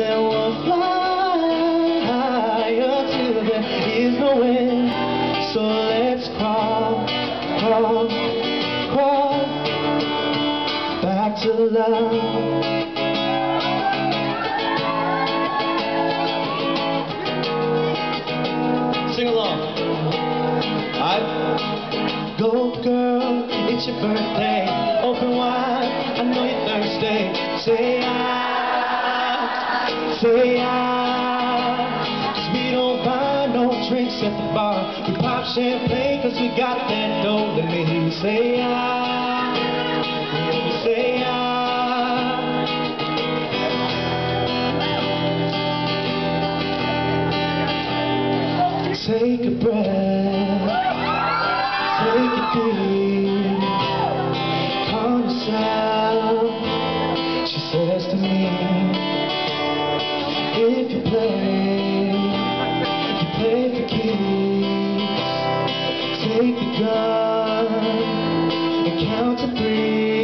then we'll fly higher till there is no end. So let's crawl, crawl, crawl back to love. Sing along. Go girl, it's your birthday. Open wide, I know you're thirsty. Say I, 'cause we don't buy no drinks at the bar. We pop champagne 'cause we got that dough. Let me hear you say I, let me say I. Take a breath, take it deep, calm yourself, she says to me. If you play for keeps. Take the gun and count to 3.